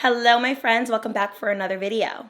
Hello, my friends. Welcome back for another video.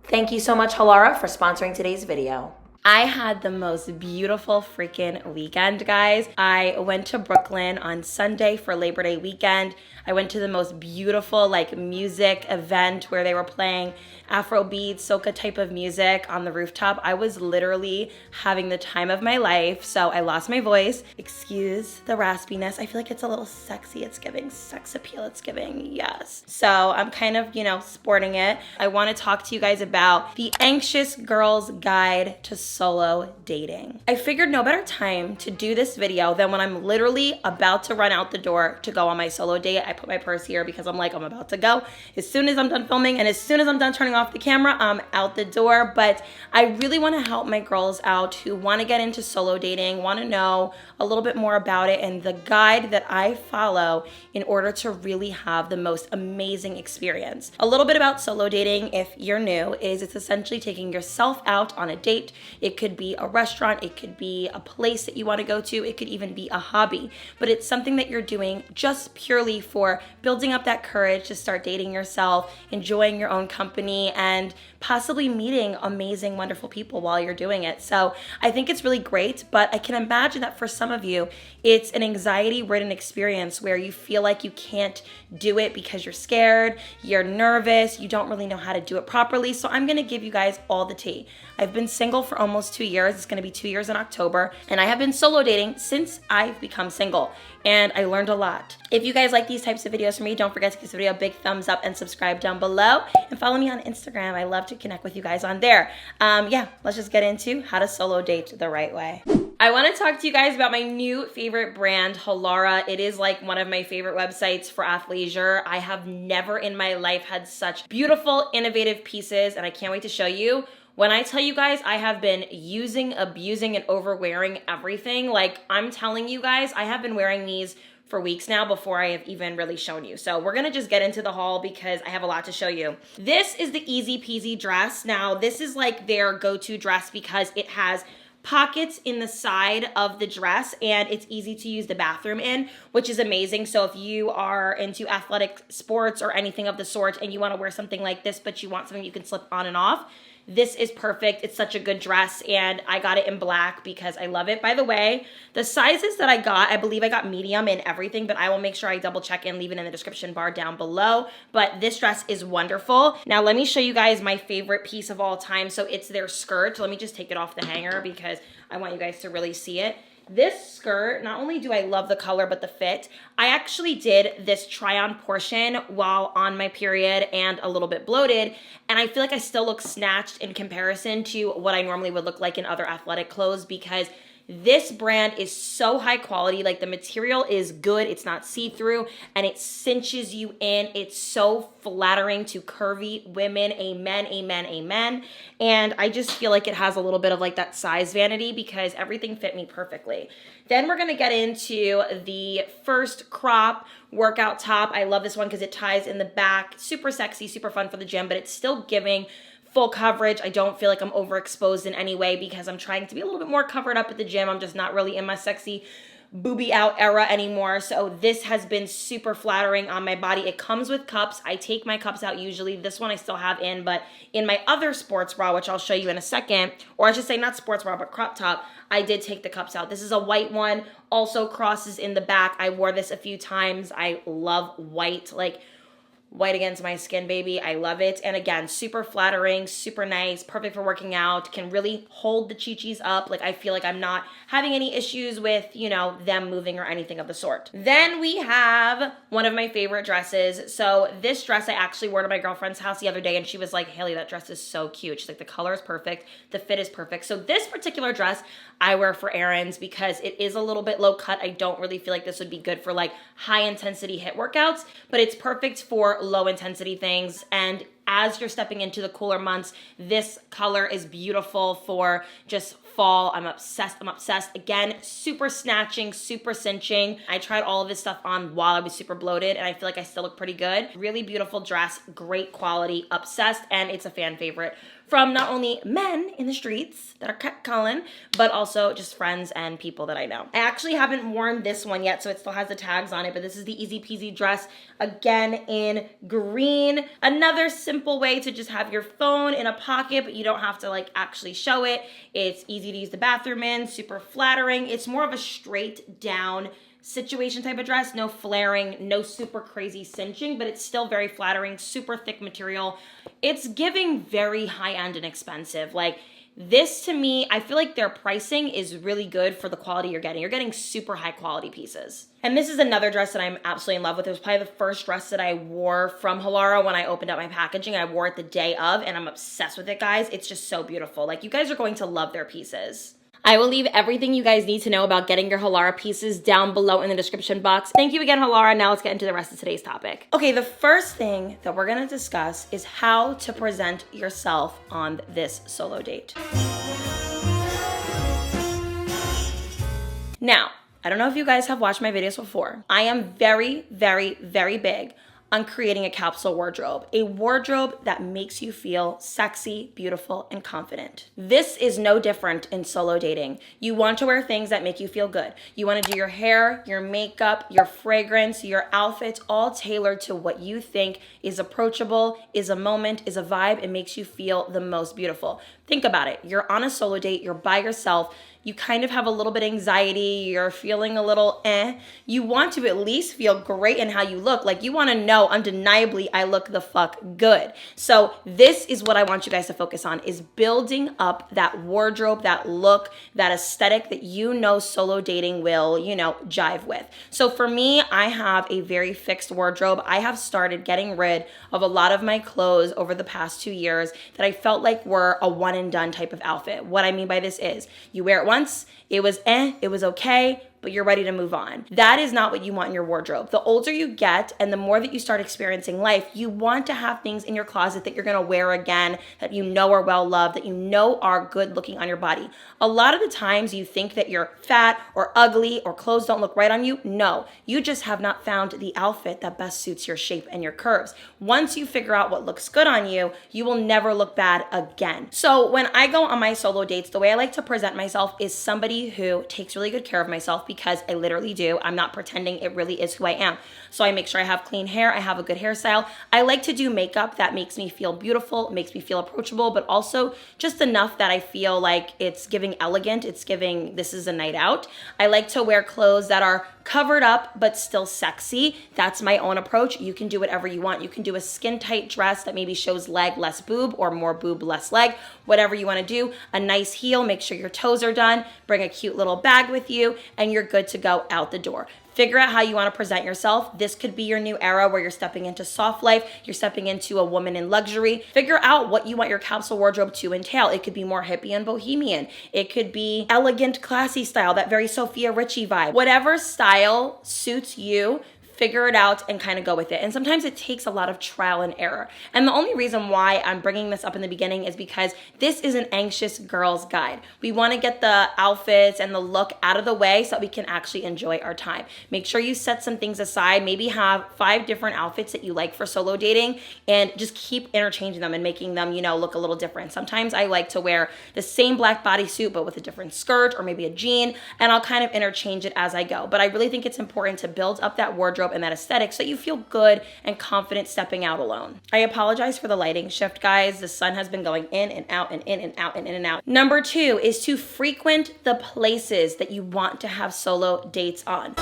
Thank you so much, Halara, for sponsoring today's video. I had the most beautiful freaking weekend, guys. I went to Brooklyn on Sunday for Labor Day weekend. I went to the most beautiful music event where they were playing Afrobeat, soca type of music on the rooftop. I was literally having the time of my life. So I lost my voice. Excuse the raspiness. I feel like it's a little sexy. It's giving sex appeal. It's giving yes. So I'm kind of, sporting it. I want to talk to you guys about the Anxious Girl's Guide to Solo Dating. I figured no better time to do this video than when I'm literally about to run out the door to go on my solo date. I put my purse here because I'm about to go. As soon as I'm done filming and as soon as I'm done turning off the camera, I'm out the door. But I really want to help my girls out who want to get into solo dating, want to know a little bit more about it, and the guide that I follow in order to really have the most amazing experience. A little bit about solo dating, if you're new, is it's essentially taking yourself out on a date. It could be a restaurant, it could be a place that you want to go to, it could even be a hobby, but it's something that you're doing just purely for building up that courage to start dating yourself, enjoying your own company, and possibly meeting amazing, wonderful people while you're doing it. So I think it's really great, but I can imagine that for some of you, it's an anxiety-ridden experience where you feel like you can't do it because you're scared, you're nervous, you don't really know how to do it properly. So I'm gonna give you guys all the tea. I've been single for almost 2 years. It's gonna be 2 years in October. And I have been solo dating since I've become single. And I learned a lot. If you guys like these types of videos from me, don't forget to give this video a big thumbs up and subscribe down below. And follow me on Instagram. I love to connect with you guys on there. Let's just get into how to solo date the right way. I want to talk to you guys about my new favorite brand, Halara. It is like one of my favorite websites for athleisure. I have never in my life had such beautiful, innovative pieces, and I can't wait to show you. When I tell you guys I have been using, abusing, and overwearing everything, I'm telling you guys, I have been wearing these for weeks now before I have even really shown you. So we're gonna just get into the haul because I have a lot to show you. This is the Easy Peasy dress. Now, this is like their go-to dress because it has pockets in the side of the dress and it's easy to use the bathroom in, which is amazing. So if you are into athletic sports or anything of the sort and you want to wear something like this, but you want something you can slip on and off, this is perfect. It's such a good dress, and I got it in black because I love it. By the way, the sizes that I got, I believe I got medium in everything, but I will make sure I double check and leave it in the description bar down below. But this dress is wonderful. Now let me show you guys my favorite piece of all time. So it's their skirt. Let me just take it off the hanger because I want you guys to really see it. This skirt, not only do I love the color, but the fit. I actually did this try-on portion while on my period and a little bit bloated, and I feel like I still look snatched in comparison to what I normally would look like in other athletic clothes because this brand is so high quality. The material is good. It's not see-through and it cinches you in. It's so flattering to curvy women. Amen, amen, amen. And I just feel like it has a little bit of that size vanity because everything fit me perfectly. Then we're gonna get into the first crop workout top. I love this one because it ties in the back. Super sexy, super fun for the gym, but it's still giving full coverage. I don't feel like I'm overexposed in any way because I'm trying to be a little bit more covered up at the gym. I'm just not really in my sexy booby out era anymore. So this has been super flattering on my body. It comes with cups. I take my cups out usually. This one I still have in, but in my other sports bra, which I'll show you in a second, or I should say not sports bra, but crop top, I did take the cups out. This is a white one, also crosses in the back. I wore this a few times. I love white, white against my skin, baby. I love it. And again, super flattering, super nice, perfect for working out, can really hold the chi-chis up. I feel like I'm not having any issues with, them moving or anything of the sort. Then we have one of my favorite dresses. So this dress I actually wore to my girlfriend's house the other day and she was like, Haley, that dress is so cute. She's like, the color is perfect. The fit is perfect. So this particular dress I wear for errands because it is a little bit low cut. I don't really feel like this would be good for high intensity HIIT workouts, but it's perfect for low intensity things. And as you're stepping into the cooler months, this color is beautiful for just fall. I'm obsessed. Again, super snatching, super cinching. I tried all of this stuff on while I was super bloated, and I feel like I still look pretty good. Really beautiful dress, great quality, obsessed, and it's a fan favorite from not only men in the streets that are catcalling, but also just friends and people that I know. I actually haven't worn this one yet, so it still has the tags on it, but this is the Easy Peasy dress, again in green. Another simple way to just have your phone in a pocket, but you don't have to like actually show it. It's easy to use the bathroom in, super flattering. It's more of a straight down situation type of dress, no flaring, no super crazy cinching, but it's still very flattering, super thick material. It's giving very high-end and expensive. Like this to me, I feel like their pricing is really good for the quality you're getting. You're getting super high quality pieces. And this is another dress that I'm absolutely in love with. It was probably the first dress that I wore from Halara when I opened up my packaging. I wore it the day of, and I'm obsessed with it, guys. It's just so beautiful. Like you guys are going to love their pieces. I will leave everything you guys need to know about getting your Halara pieces down below in the description box. Thank you again, Halara. Now let's get into the rest of today's topic. Okay, the first thing that we're gonna discuss is how to present yourself on this solo date. Now, I don't know if you guys have watched my videos before. I am very, very, very big on creating a capsule wardrobe, a wardrobe that makes you feel sexy, beautiful, and confident. This is no different in solo dating. You want to wear things that make you feel good. You want to do your hair, your makeup, your fragrance, your outfits, all tailored to what you think is approachable, is a moment, is a vibe, and makes you feel the most beautiful. Think about it. You're on a solo date, you're by yourself, you kind of have a little bit of anxiety, you're feeling a little you want to at least feel great in how you look. Like you want to know undeniably I look the fuck good. So this is what I want you guys to focus on, is building up that wardrobe, that look, that aesthetic that you know solo dating will, jive with. So for me, I have a very fixed wardrobe. I have started getting rid of a lot of my clothes over the past 2 years that I felt like were a one and done type of outfit. What I mean by this is you wear it once, it was it was okay, but you're ready to move on. That is not what you want in your wardrobe. The older you get and the more that you start experiencing life, you want to have things in your closet that you're gonna wear again, that you know are well loved, that you know are good looking on your body. A lot of the times you think that you're fat or ugly or clothes don't look right on you. No, you just have not found the outfit that best suits your shape and your curves. Once you figure out what looks good on you, you will never look bad again. So when I go on my solo dates, the way I like to present myself is somebody who takes really good care of myself, because I literally do. I'm not pretending, it really is who I am. So I make sure I have clean hair, I have a good hairstyle. I like to do makeup that makes me feel beautiful, makes me feel approachable, but also just enough that I feel like it's giving elegant, it's giving this is a night out. I like to wear clothes that are covered up but still sexy. That's my own approach. You can do whatever you want. You can do a skin tight dress that maybe shows leg, less boob, or more boob, less leg, whatever you want to do. A nice heel, make sure your toes are done, bring a cute little bag with you, and you're good to go out the door. Figure out how you want to present yourself. This could be your new era where you're stepping into soft life, you're stepping into a woman in luxury. Figure out what you want your capsule wardrobe to entail. It could be more hippie and bohemian. It could be elegant, classy style, that very Sophia Richie vibe. Whatever style suits you, figure it out and kind of go with it. And sometimes it takes a lot of trial and error. And the only reason why I'm bringing this up in the beginning is because this is an anxious girl's guide. We want to get the outfits and the look out of the way so that we can actually enjoy our time. Make sure you set some things aside, maybe have 5 different outfits that you like for solo dating, and just keep interchanging them and making them, look a little different. Sometimes I like to wear the same black bodysuit but with a different skirt or maybe a jean, and I'll kind of interchange it as I go. But I really think it's important to build up that wardrobe and that aesthetic so you feel good and confident stepping out alone. I apologize for the lighting shift, guys. The sun has been going in and out and in and out and in and out. Number 2 is to frequent the places that you want to have solo dates on.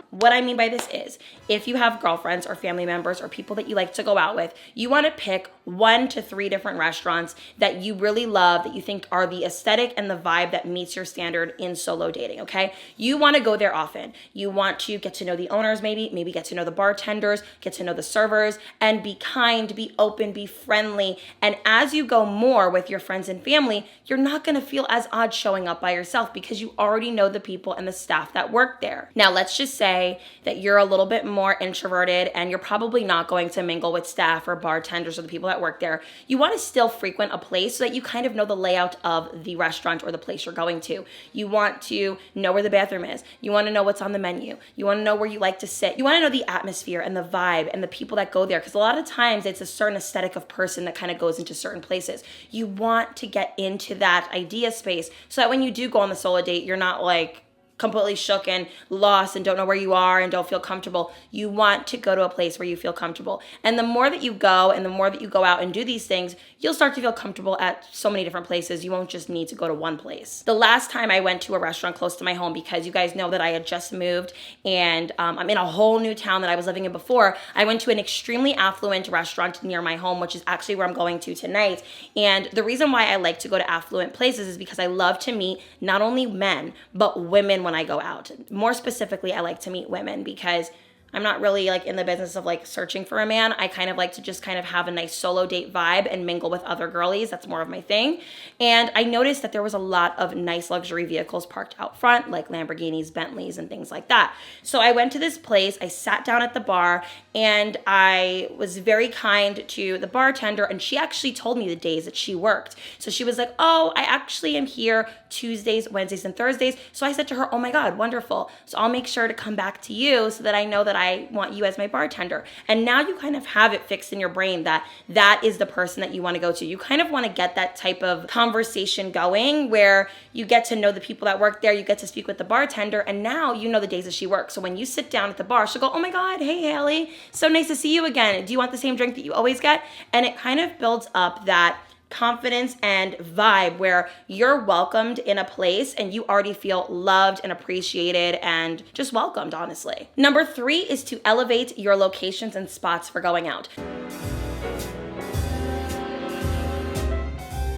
What I mean by this is, if you have girlfriends or family members or people that you like to go out with, you want to pick 1 to 3 different restaurants that you really love, that you think are the aesthetic and the vibe that meets your standard in solo dating, okay? You want to go there often. You want to get to know the owners, maybe get to know the bartenders, get to know the servers, and be kind, be open, be friendly. And as you go more with your friends and family, you're not going to feel as odd showing up by yourself because you already know the people and the staff that work there. Now, let's just say say that you're a little bit more introverted and you're probably not going to mingle with staff or bartenders or the people that work there, you want to still frequent a place so that you kind of know the layout of the restaurant or the place you're going to. You want to know where the bathroom is. You want to know what's on the menu. You want to know where you like to sit. You want to know the atmosphere and the vibe and the people that go there, because a lot of times it's a certain aesthetic of person that kind of goes into certain places. You want to get into that idea space so that when you do go on the solo date, you're not like completely shook and lost and don't know where you are and don't feel comfortable. You want to go to a place where you feel comfortable. And the more that you go and the more that you go out and do these things, you'll start to feel comfortable at so many different places. You won't just need to go to one place. The last time I went to a restaurant close to my home, because you guys know that I had just moved and I'm in a whole new town that I was living in before, I went to an extremely affluent restaurant near my home, which is actually where I'm going to tonight. And the reason why I like to go to affluent places is because I love to meet not only men, but women when I go out. More specifically, I like to meet women because I'm not really like in the business of like searching for a man. I kind of like to just kind of have a nice solo date vibe and mingle with other girlies. That's more of my thing. And I noticed that there was a lot of nice luxury vehicles parked out front, like Lamborghinis, Bentleys, and things like that. So I went to this place, I sat down at the bar, and I was very kind to the bartender, and she actually told me the days that she worked. So she was like, oh, I actually am here Tuesdays, Wednesdays, and Thursdays. So I said to her, oh my God, wonderful. So I'll make sure to come back to you so that I know that I want you as my bartender. And now you kind of have it fixed in your brain that that is the person that you want to go to. You kind of want to get that type of conversation going where you get to know the people that work there, you get to speak with the bartender, and now you know the days that she works. So when you sit down at the bar, she'll go, oh my God, hey Haley, so nice to see you again. Do you want the same drink that you always get? And it kind of builds up that confidence and vibe where you're welcomed in a place and you already feel loved and appreciated and just welcomed, honestly. Number 3 is to elevate your locations and spots for going out.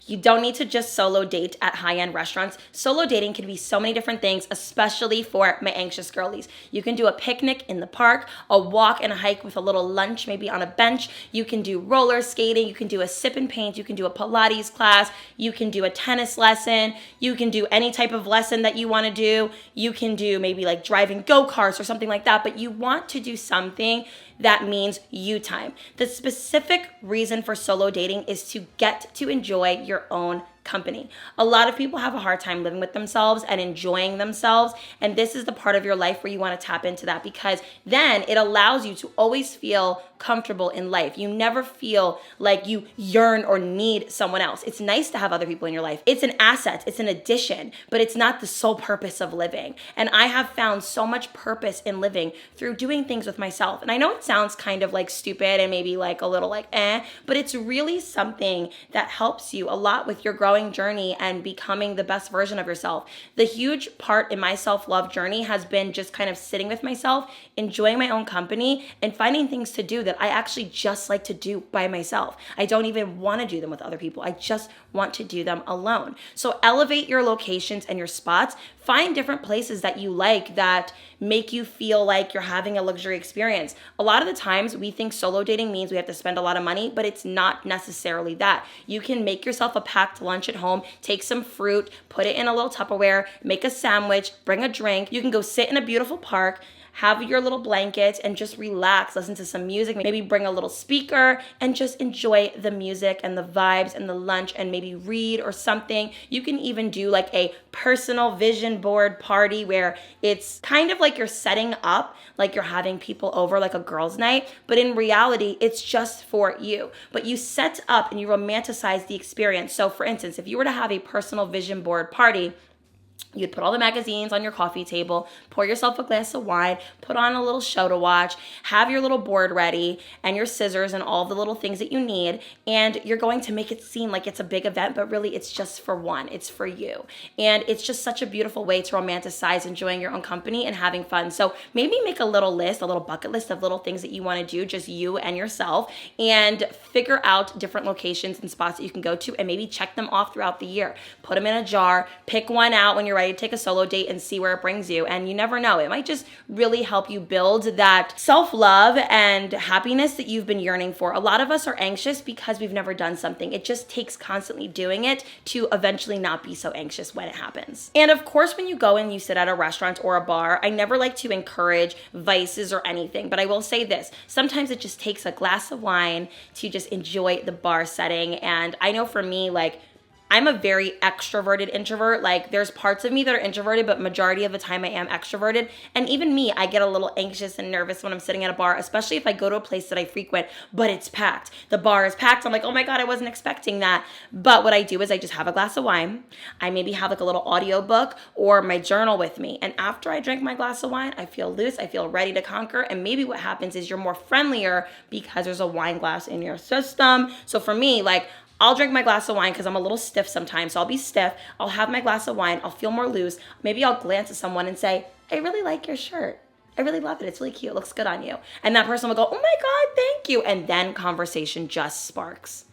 You don't need to just solo date at high-end restaurants. Solo dating can be so many different things, especially for my anxious girlies. You can do a picnic in the park, a walk and a hike with a little lunch, maybe on a bench. You can do roller skating. You can do a sip and paint. You can do a Pilates class. You can do a tennis lesson. You can do any type of lesson that you want to do. You can do maybe like driving go-karts or something like that, but you want to do something that means you time. The specific reason for solo dating is to get to enjoy your own company. A lot of people have a hard time living with themselves and enjoying themselves, and this is the part of your life where you want to tap into that, because then it allows you to always feel comfortable in life. You never feel like you yearn or need someone else. It's nice to have other people in your life. It's an asset, it's an addition, but it's not the sole purpose of living. And I have found so much purpose in living through doing things with myself. And I know it sounds kind of like stupid and maybe like a little like but it's really something that helps you a lot with your growing journey and becoming the best version of yourself. The huge part in my self-love journey has been just kind of sitting with myself, enjoying my own company, and finding things to do that I actually just like to do by myself. I don't even want to do them with other people. I just want to do them alone. So elevate your locations and your spots. Find different places that you like that make you feel like you're having a luxury experience. A lot of the times we think solo dating means we have to spend a lot of money, but it's not necessarily that. You can make yourself a packed lunch at home, take some fruit, put it in a little Tupperware, make a sandwich, bring a drink. You can go sit in a beautiful park, have your little blanket and just relax, listen to some music, maybe bring a little speaker and just enjoy the music and the vibes and the lunch and maybe read or something. You can even do like a personal vision board party where it's kind of like you're setting up, like you're having people over like a girls' night, but in reality, it's just for you. But you set up and you romanticize the experience. So for instance, if you were to have a personal vision board party, you'd put all the magazines on your coffee table, pour yourself a glass of wine, put on a little show to watch, have your little board ready and your scissors and all the little things that you need. And you're going to make it seem like it's a big event, but really it's just for one. It's for you. And it's just such a beautiful way to romanticize enjoying your own company and having fun. So maybe make a little list, a little bucket list of little things that you want to do, just you and yourself, and figure out different locations and spots that you can go to and maybe check them off throughout the year. Put them in a jar, pick one out when you're ready ready to take a solo date and see where it brings you. And you never know, it might just really help you build that self-love and happiness that you've been yearning for. A lot of us are anxious because we've never done something. It just takes constantly doing it to eventually not be so anxious when it happens. And of course, when you go and you sit at a restaurant or a bar, I never like to encourage vices or anything, but I will say this, sometimes it just takes a glass of wine to just enjoy the bar setting. And I know for me, like, I'm a very extroverted introvert. Like, there's parts of me that are introverted, but majority of the time I am extroverted. And even me, I get a little anxious and nervous when I'm sitting at a bar, especially if I go to a place that I frequent, but it's packed. The bar is packed. I'm like, oh my God, I wasn't expecting that. But what I do is I just have a glass of wine. I maybe have like a little audio book or my journal with me. And after I drink my glass of wine, I feel loose. I feel ready to conquer. And maybe what happens is you're more friendlier because there's a wine glass in your system. So for me, like, I'll drink my glass of wine because I'm a little stiff sometimes. So I'll be stiff. I'll have my glass of wine. I'll feel more loose. Maybe I'll glance at someone and say, I really like your shirt. I really love it. It's really cute. It looks good on you. And that person will go, oh my God, thank you. And then conversation just sparks.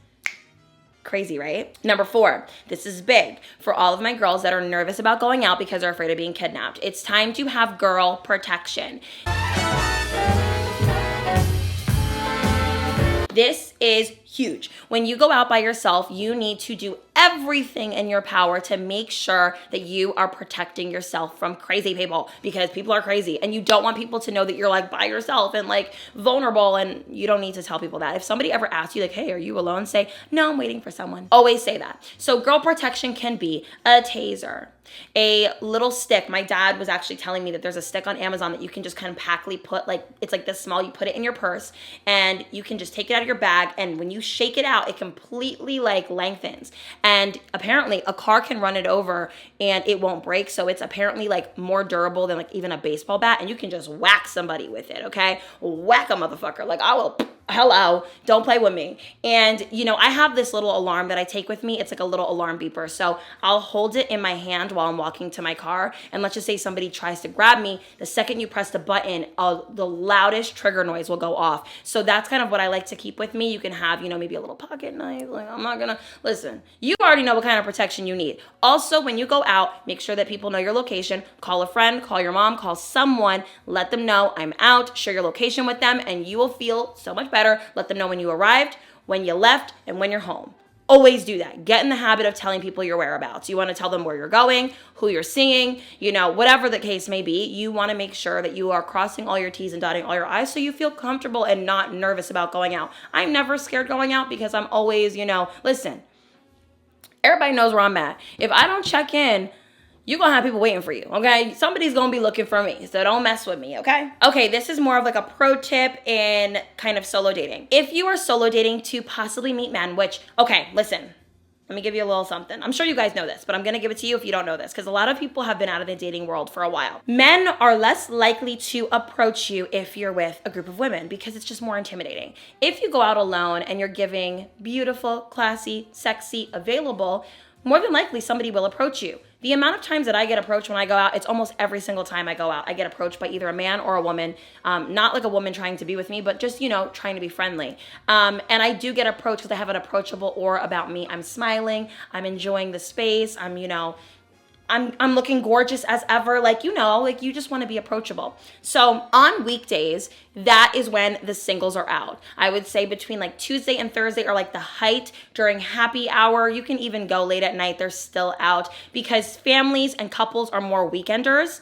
Crazy, right? Number 4, this is big for all of my girls that are nervous about going out because they're afraid of being kidnapped. It's time to have girl protection. This is huge. When you go out by yourself, you need to do everything in your power to make sure that you are protecting yourself from crazy people, because people are crazy and you don't want people to know that you're like by yourself and like vulnerable, and you don't need to tell people that. If somebody ever asks you like, hey, are you alone? Say, no, I'm waiting for someone. Always say that. So girl protection can be a taser, a little stick. My dad was actually telling me that there's a stick on Amazon that you can just compactly put, like, it's like this small, you put it in your purse and you can just take it out of your bag, and when you shake it out, it completely like lengthens. And apparently a car can run it over and it won't break. So it's apparently like more durable than like even a baseball bat, and you can just whack somebody with it, okay? Whack a motherfucker. Like, I will, hello, don't play with me. And you know, I have this little alarm that I take with me. It's like a little alarm beeper. So I'll hold it in my hand while I'm walking to my car. And let's just say somebody tries to grab me. The second you press the button, the loudest trigger noise will go off. So that's kind of what I like to keep with me. You can have, you know, maybe a little pocket knife. Like, I'm not gonna, listen, you already know what kind of protection you need. Also, when you go out, make sure that people know your location. Call a friend, call your mom, call someone, let them know I'm out, share your location with them, and you will feel so much better. Let them know when you arrived, when you left, and when you're home. Always do that. Get in the habit of telling people your whereabouts. You want to tell them where you're going, who you're seeing, you know, whatever the case may be. You want to make sure that you are crossing all your T's and dotting all your I's so you feel comfortable and not nervous about going out. I'm never scared going out because I'm always, you know, listen, everybody knows where I'm at. If I don't check in, you're going to have people waiting for you, okay? Somebody's going to be looking for me, so don't mess with me, okay? Okay, this is more of like a pro tip in kind of solo dating. If you are solo dating to possibly meet men, which, okay, listen, let me give you a little something. I'm sure you guys know this, but I'm going to give it to you if you don't know this, because a lot of people have been out of the dating world for a while. Men are less likely to approach you if you're with a group of women because it's just more intimidating. If you go out alone and you're giving beautiful, classy, sexy, available, more than likely somebody will approach you. The amount of times that I get approached when I go out, it's almost every single time I go out. I get approached by either a man or a woman, not like a woman trying to be with me, but just, you know, trying to be friendly. And I do get approached because I have an approachable aura about me. I'm smiling, I'm enjoying the space, I'm, you know, I'm looking gorgeous as ever, like, you know, like you just want to be approachable. So on weekdays, that is when the singles are out. I would say between like Tuesday and Thursday are like the height. During happy hour, you can even go late at night, they're still out because families and couples are more weekenders.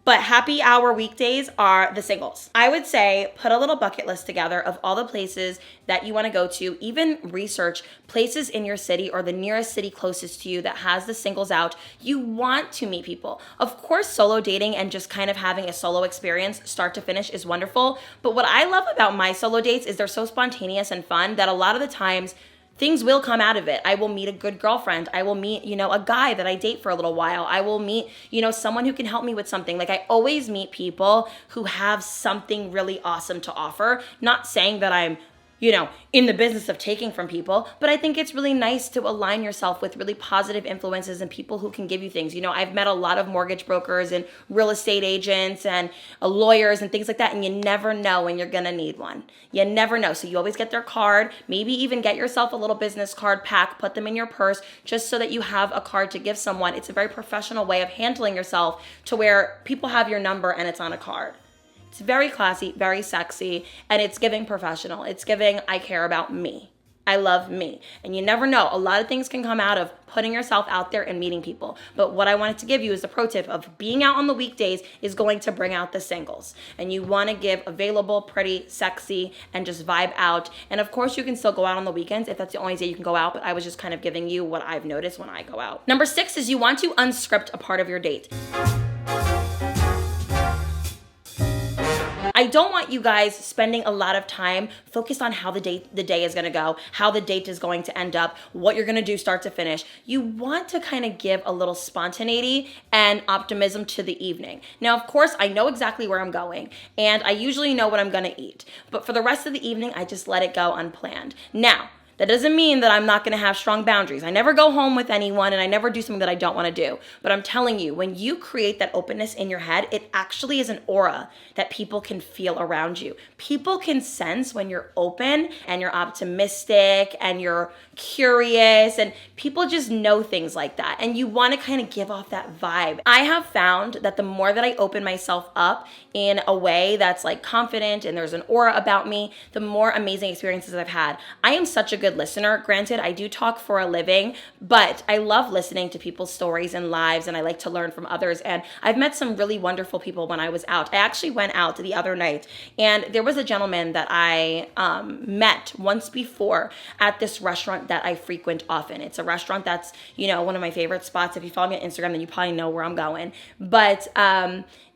But happy hour weekdays are the singles. I would say put a little bucket list together of all the places that you want to go to. Even research places in your city or the nearest city closest to you that has the singles out. You want to meet people. Of course, solo dating and just kind of having a solo experience start to finish is wonderful. But what I love about my solo dates is they're so spontaneous and fun that a lot of the times things will come out of it. I will meet a good girlfriend. I will meet, you know, a guy that I date for a little while. I will meet, you know, someone who can help me with something. Like, I always meet people who have something really awesome to offer. Not saying that I'm in the business of taking from people, but I think it's really nice to align yourself with really positive influences and people who can give you things. I've met a lot of mortgage brokers and real estate agents and lawyers and things like that, and you never know when you're gonna need one. You never know. So you always get their card, maybe even get yourself a little business card pack, put them in your purse just so that you have a card to give someone. It's a very professional way of handling yourself to where people have your number and it's on a card. It's very classy, very sexy, and it's giving professional. It's giving, I care about me. I love me. And you never know. A lot of things can come out of putting yourself out there and meeting people. But what I wanted to give you is the pro tip of being out on the weekdays is going to bring out the singles. And you want to give available, pretty, sexy, and just vibe out. And of course, you can still go out on the weekends if that's the only day you can go out. But I was just kind of giving you what I've noticed when I go out. Number 6 is you want to unscript a part of your date. I don't want you guys spending a lot of time focused on how the day is going to go, how the date is going to end up, what you're going to do start to finish. You want to kind of give a little spontaneity and optimism to the evening. Now, of course, I know exactly where I'm going, and I usually know what I'm going to eat. But for the rest of the evening, I just let it go unplanned. Now, that doesn't mean that I'm not going to have strong boundaries. I never go home with anyone and I never do something that I don't want to do. But I'm telling you, when you create that openness in your head, it actually is an aura that people can feel around you. People can sense when you're open and you're optimistic and you're curious, and people just know things like that. And you want to kind of give off that vibe. I have found that the more that I open myself up in a way that's like confident and there's an aura about me, the more amazing experiences I've had. I am such a good listener. Granted, I do talk for a living, but I love listening to people's stories and lives, and I like to learn from others. And I've met some really wonderful people when I was out. I actually went out the other night, and there was a gentleman that I met once before at this restaurant that I frequent often. It's a restaurant that's, one of my favorite spots. If you follow me on Instagram, then you probably know where I'm going. But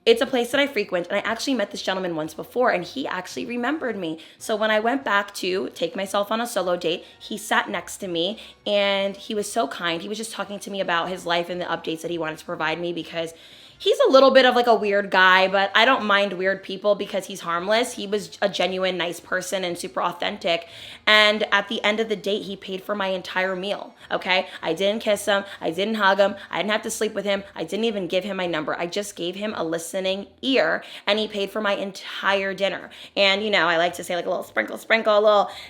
it's a place that I frequent, and I actually met this gentleman once before, and he actually remembered me. So when I went back to take myself on a solo date, he sat next to me, and he was so kind. He was just talking to me about his life and the updates that he wanted to provide me, because he's a little bit of like a weird guy, but I don't mind weird people because he's harmless. He was a genuine, nice person and super authentic. And at the end of the date, he paid for my entire meal, okay? I didn't kiss him. I didn't hug him. I didn't have to sleep with him. I didn't even give him my number. I just gave him a listening ear, and he paid for my entire dinner. And, I like to say like a little sprinkle,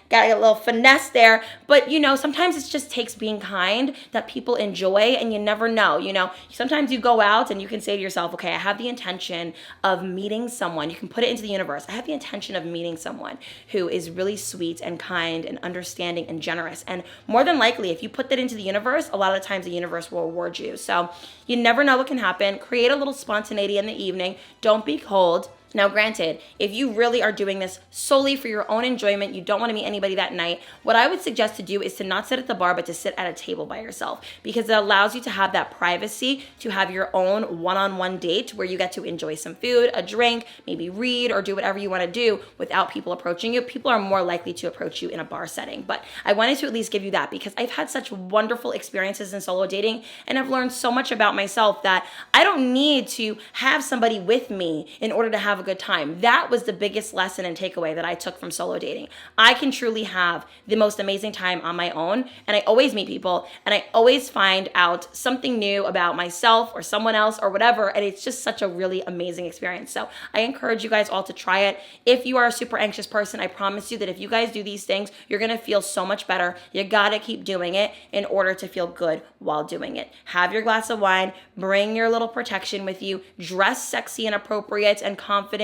got a little finesse there. But, sometimes it just takes being kind that people enjoy, and you never know. Sometimes you go out and you can say to yourself, okay, I have the intention of meeting someone. You can put it into the universe. I have the intention of meeting someone who is really sweet and kind and understanding and generous. And more than likely, if you put that into the universe, a lot of times the universe will reward you. So you never know what can happen. Create a little spontaneity in the evening. Don't be cold. Now, granted, if you really are doing this solely for your own enjoyment, you don't want to meet anybody that night, what I would suggest to do is to not sit at the bar, but to sit at a table by yourself, because it allows you to have that privacy, to have your own one-on-one date where you get to enjoy some food, a drink, maybe read or do whatever you want to do without people approaching you. People are more likely to approach you in a bar setting, but I wanted to at least give you that because I've had such wonderful experiences in solo dating, and I've learned so much about myself that I don't need to have somebody with me in order to have a good time. That was the biggest lesson and takeaway that I took from solo dating. I can truly have the most amazing time on my own, and I always meet people, and I always find out something new about myself or someone else or whatever, and it's just such a really amazing experience. So I encourage you guys all to try it. If you are a super anxious person, I promise you that if you guys do these things, you're gonna feel so much better. You gotta keep doing it in order to feel good while doing it. Have your glass of wine, bring your little protection with you, dress sexy and appropriate and confident,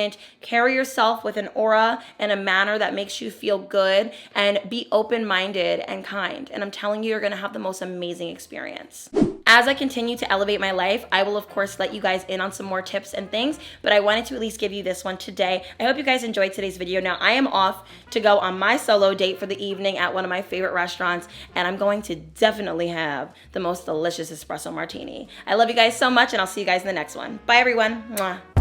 carry yourself with an aura and a manner that makes you feel good, and be open-minded and kind. And I'm telling you, you're gonna have the most amazing experience. As I continue to elevate my life, I will of course let you guys in on some more tips and things, but I wanted to at least give you this one today. I hope you guys enjoyed today's video. Now I am off to go on my solo date for the evening at one of my favorite restaurants, and I'm going to definitely have the most delicious espresso martini. I love you guys so much, and I'll see you guys in the next one. Bye everyone. Mwah.